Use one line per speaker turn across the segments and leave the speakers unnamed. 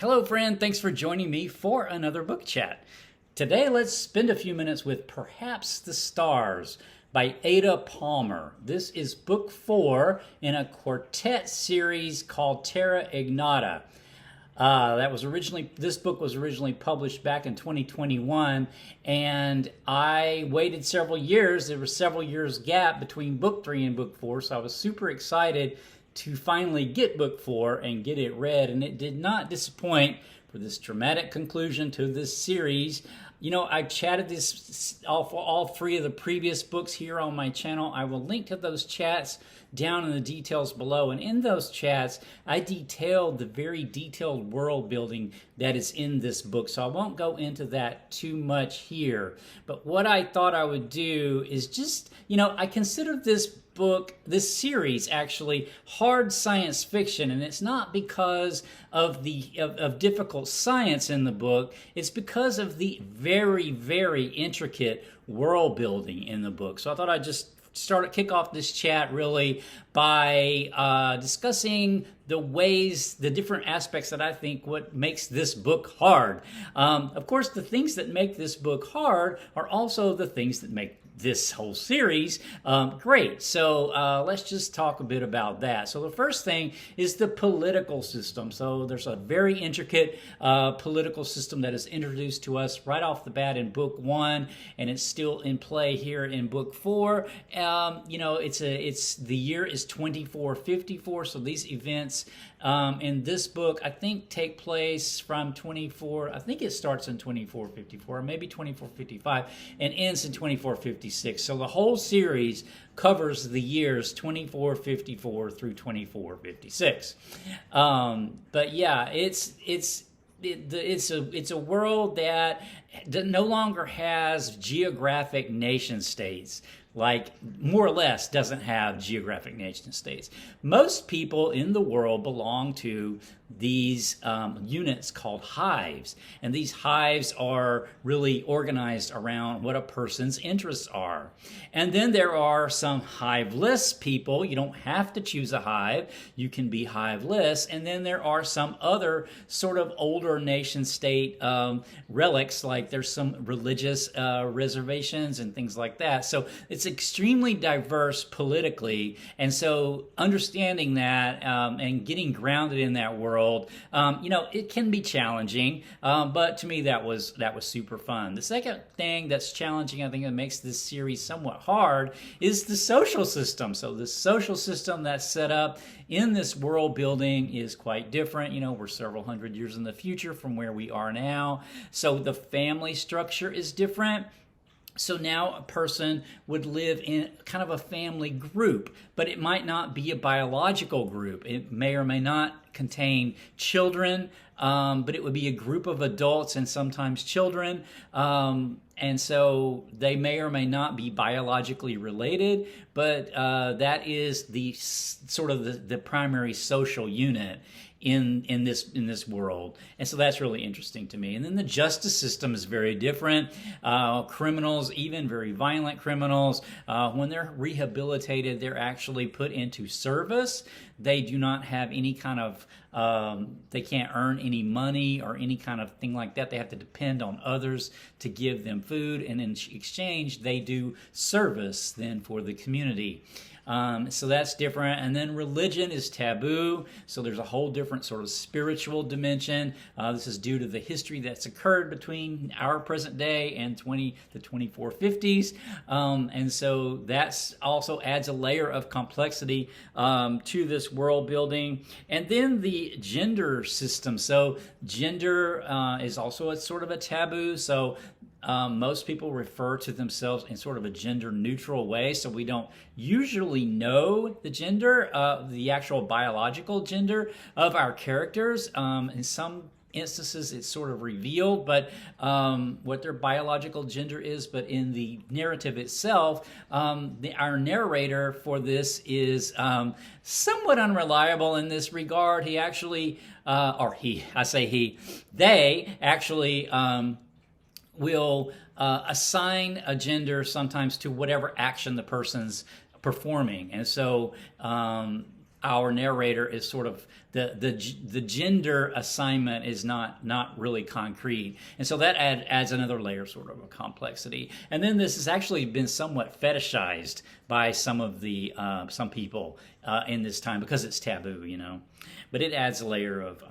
Hello, friend. Thanks for joining me for another book chat. Today, let's spend a few minutes with Perhaps the Stars by Ada Palmer. This is book 4 in a quartet series called Terra Ignota. This book was originally published back in 2021, and I waited several years. There was several years gap between book 3 and book 4, so I was super excited to finally get book 4 and get it read, and it did not disappoint for this dramatic conclusion to this series. You know, I chatted all 3 of the previous books here on my channel. I will link to those chats down in the details below. And in those chats, I detailed the very detailed world building that is in this book. So I won't go into that too much here. But what I thought I would do is just, I consider this series actually hard science fiction, and it's not because of of difficult science in the book. It's because of the very, very intricate world building in the book. So I thought I'd just kick off this chat really by discussing the different aspects that I think what makes this book hard. Of course, the things that make this book hard are also the things that make this whole series great. So let's just talk a bit about that. So the first thing is the political system. So there's a very intricate political system that is introduced to us right off the bat in book 1, and it's still in play here in book 4. The year is 2454. So these events in this book, I think, take place from I think it starts in 2454, maybe 2455, and ends in 2456. So the whole series covers the years 2454 through 2456. But yeah, it's a world that no longer has geographic nation states. Like, more or less doesn't have geographic nation states. Most people in the world belong to these units called hives. And these hives are really organized around what a person's interests are. And then there are some hiveless people. You don't have to choose a hive. You can be hiveless. And then there are some other sort of older nation state relics, like there's some religious reservations and things like that. So it's extremely diverse politically, and so understanding that and getting grounded in that world, it can be challenging, but to me that was super fun. The second thing that's challenging, I think, that makes this series somewhat hard is the social system. So the social system that's set up in this world building is quite different. We're several hundred years in the future from where we are now, so the family structure is different. So now a person would live in kind of a family group, but it might not be a biological group. It may or may not contain children, but it would be a group of adults and sometimes children. And so they may or may not be biologically related, but that is the sort of the primary social unit in this world. And so that's really interesting to me. And then the justice system is very different. Criminals, even very violent criminals, when they're rehabilitated, they're actually put into service. They do not have any kind of, they can't earn any money or any kind of thing like that. They have to depend on others to give them food, and in exchange, they do service then for the community. So that's different. And then religion is taboo. So there's a whole different sort of spiritual dimension. This is due to the history that's occurred between our present day and the 2450s. And so that's also adds a layer of complexity to this world building. And then the gender system. So gender is also a sort of a taboo. So most people refer to themselves in sort of a gender-neutral way, so we don't usually know the gender, the actual biological gender of our characters. In some instances, it's sort of revealed, but what their biological gender is. But in the narrative itself, our narrator for this is somewhat unreliable in this regard. They actually will assign a gender sometimes to whatever action the person's performing. And so our narrator is sort of the gender assignment is not really concrete, and so that adds another layer sort of a complexity. And then this has actually been somewhat fetishized by some people in this time because it's taboo, But it adds a layer of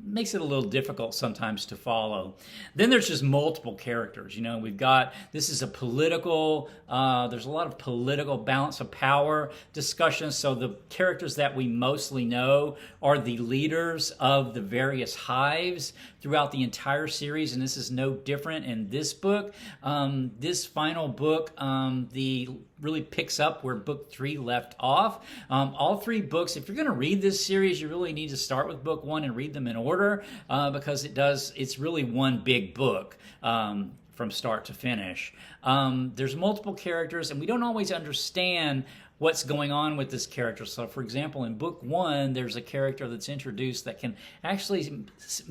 makes it a little difficult sometimes to follow. Then there's just multiple characters. We've got, this is a political. There's a lot of political balance of power discussions. So the characters that we mostly know are the leaders of the various hives throughout the entire series, and this is no different in this book. This final book, really picks up where book 3 left off. All 3 books, if you're going to read this series, you really need to start with book 1 and read them in order, because it's really one big book from start to finish. There's multiple characters, and we don't always understand what's going on with this character. So, for example, in book 1, there's a character that's introduced that can actually seems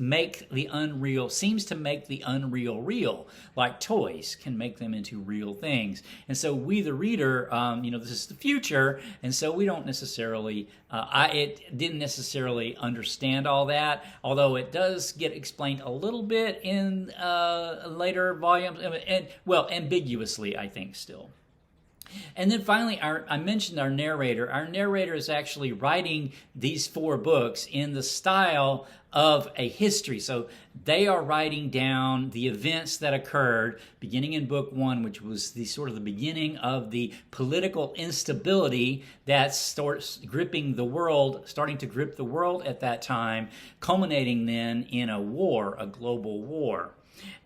to make the unreal real, like toys can make them into real things. And so we, the reader, this is the future, and so we don't necessarily, it didn't necessarily understand all that, although it does get explained a little bit in later volumes, and ambiguously, I think, still. And then finally, I mentioned our narrator. Our narrator is actually writing these 4 books in the style of a history. So they are writing down the events that occurred beginning in book 1, which was the sort of the beginning of the political instability that starts gripping the world, starting to grip the world at that time, culminating then in a war, a global war.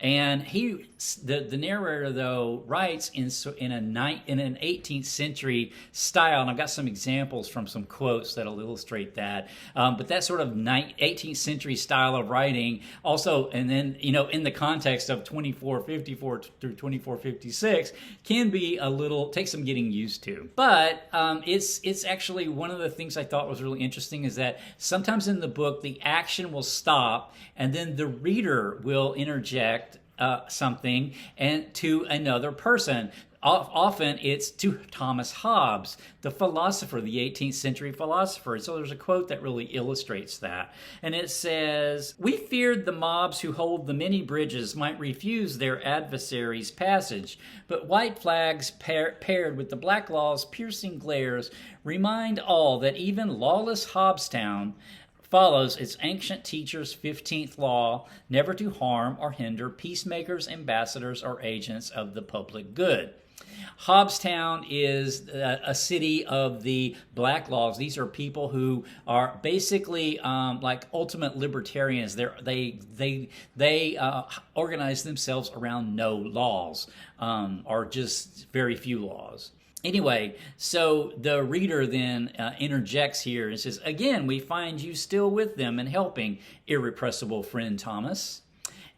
And the narrator, though, writes in an 18th century style, and I've got some examples from some quotes that'll illustrate that. But that sort of 18th century style of writing, also, and then in the context of 2454 through 2456, can be take some getting used to. But it's actually one of the things I thought was really interesting is that sometimes in the book the action will stop, and then the reader will interject something and to another person. Often it's to Thomas Hobbes, the philosopher, the 18th century philosopher. So there's a quote that really illustrates that. And it says, "We feared the mobs who hold the many bridges might refuse their adversaries' passage, but white flags paired with the black law's piercing glares remind all that even lawless Hobbstown follows its ancient teacher's 15th law, never to harm or hinder peacemakers, ambassadors, or agents of the public good." Hobbstown is a city of the black laws. These are people who are basically like ultimate libertarians. They organize themselves around no laws, or just very few laws. Anyway, so the reader then interjects here and says, "Again, we find you still with them and helping, irrepressible friend Thomas."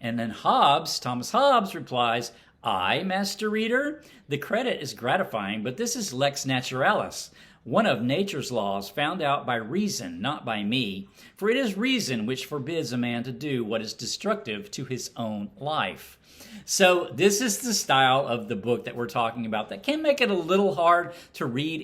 And then Thomas Hobbes replies, "I, Master Reader? The credit is gratifying, but this is lex naturalis, one of nature's laws found out by reason, not by me. For it is reason which forbids a man to do what is destructive to his own life." So this is the style of the book that we're talking about that can make it a little hard to read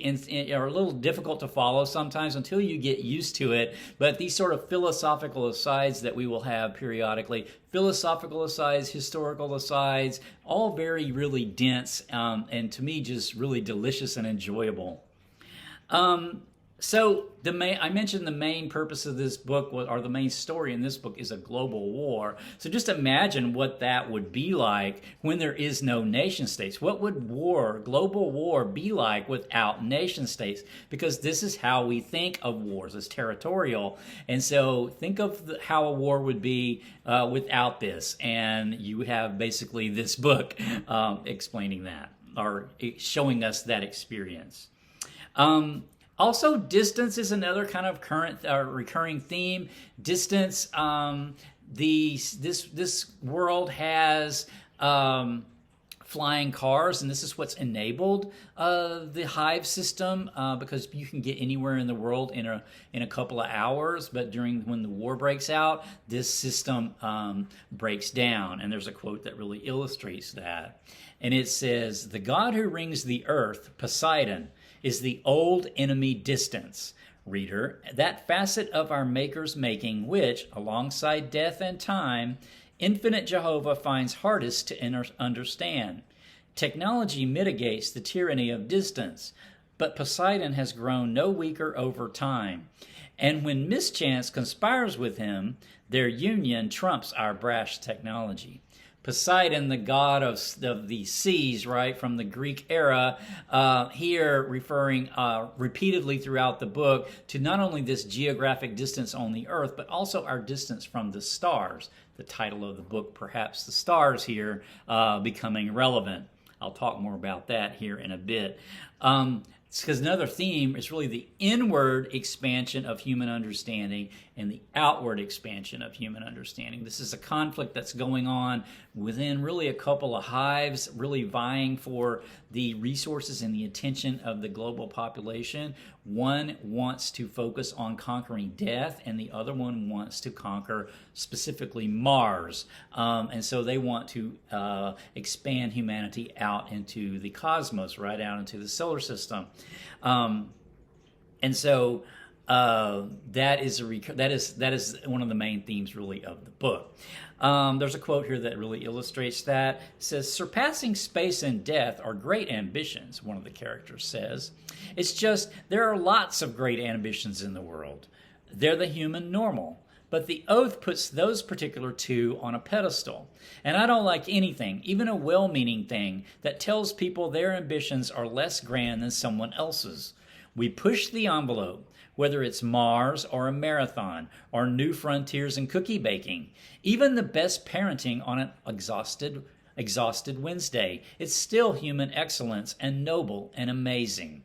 or a little difficult to follow sometimes until you get used to it. But these sort of philosophical asides that we will have periodically, philosophical asides, historical asides, all very, really dense, and to me just really delicious and enjoyable. So I mentioned the main purpose of this book, or the main story in this book, is a global war. So just imagine what that would be like when there is no nation states. What would global war, be like without nation states? Because this is how we think of wars, as territorial. And so think of how a war would be without this. And you have basically this book explaining that, or showing us that experience. Also, distance is another kind of current recurring theme. Distance. This world has flying cars, and this is what's enabled the hive system, because you can get anywhere in the world in a couple of hours. But when the war breaks out, this system breaks down. And there's a quote that really illustrates that. And it says, "The god who rings the earth, Poseidon, is the old enemy distance, reader, that facet of our Maker's making which, alongside death and time, infinite Jehovah finds hardest to understand. Technology mitigates the tyranny of distance, but Poseidon has grown no weaker over time. And when mischance conspires with him, their union trumps our brash technology. Poseidon, the god of the seas, right, from the Greek era, here referring repeatedly throughout the book to not only this geographic distance on the earth, but also our distance from the stars. The title of the book, perhaps the stars here, becoming relevant. I'll talk more about that here in a bit. Because another theme is really the inward expansion of human understanding and the outward expansion of human understanding. This is a conflict that's going on within really a couple of hives, really vying for the resources and the attention of the global population. One wants to focus on conquering death, and the other one wants to conquer specifically Mars. And so they want to expand humanity out into the cosmos, right out into the solar system. And so that is one of the main themes, really, of the book. There's a quote here that really illustrates that. It says, "Surpassing space and death are great ambitions," one of the characters says. "It's just there are lots of great ambitions in the world. They're the human normal. But the oath puts those particular two on a pedestal. And I don't like anything, even a well-meaning thing, that tells people their ambitions are less grand than someone else's. We push the envelope, whether it's Mars or a marathon or new frontiers in cookie baking. Even the best parenting on an exhausted Wednesday. It's still human excellence and noble and amazing."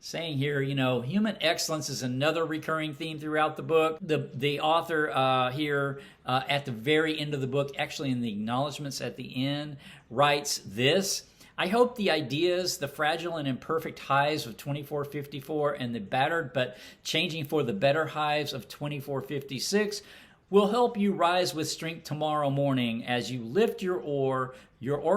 Saying here, human excellence is another recurring theme throughout the book. The author here at the very end of the book, actually in the acknowledgments at the end, writes this: "I hope the ideas, the fragile and imperfect hives of 2454 and the battered but changing for the better hives of 2456 will help you rise with strength tomorrow morning as you lift your oar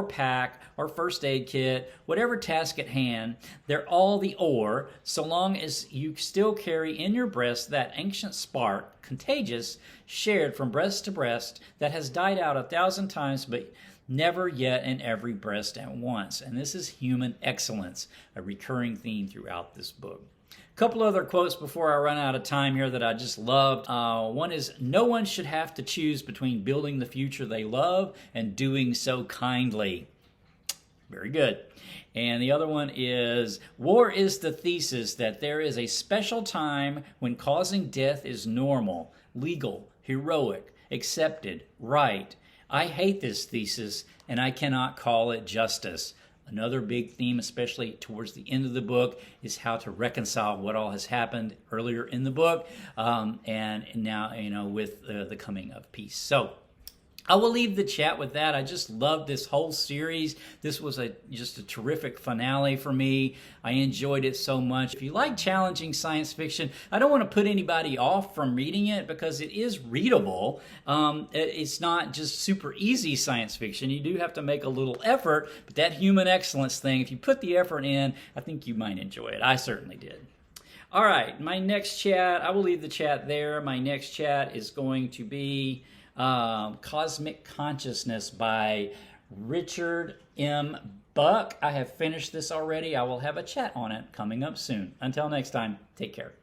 pack, or first aid kit, whatever task at hand. They're all the oar, so long as you still carry in your breast that ancient spark, contagious, shared from breast to breast, that has died out 1,000 times, but never yet in every breast at once." And this is human excellence, a recurring theme throughout this book. A couple other quotes before I run out of time here that I just loved. One is, "No one should have to choose between building the future they love and doing so kindly." Very good. And the other one is, "War is the thesis that there is a special time when causing death is normal, legal, heroic, accepted, right. I hate this thesis, and I cannot call it justice." Another big theme, especially towards the end of the book, is how to reconcile what all has happened earlier in the book, and now, with the coming of peace. So I will leave the chat with that. I just love this whole series. This was just a terrific finale for me. I enjoyed it so much. If you like challenging science fiction, I don't want to put anybody off from reading it because it is readable. It's not just super easy science fiction. You do have to make a little effort, but that human excellence thing, if you put the effort in, I think you might enjoy it. I certainly did. All right, my next chat, I will leave the chat there. My next chat is going to be Cosmic Consciousness by Richard M. Bucke. I have finished this already. I will have a chat on it coming up soon. Until next time, take care.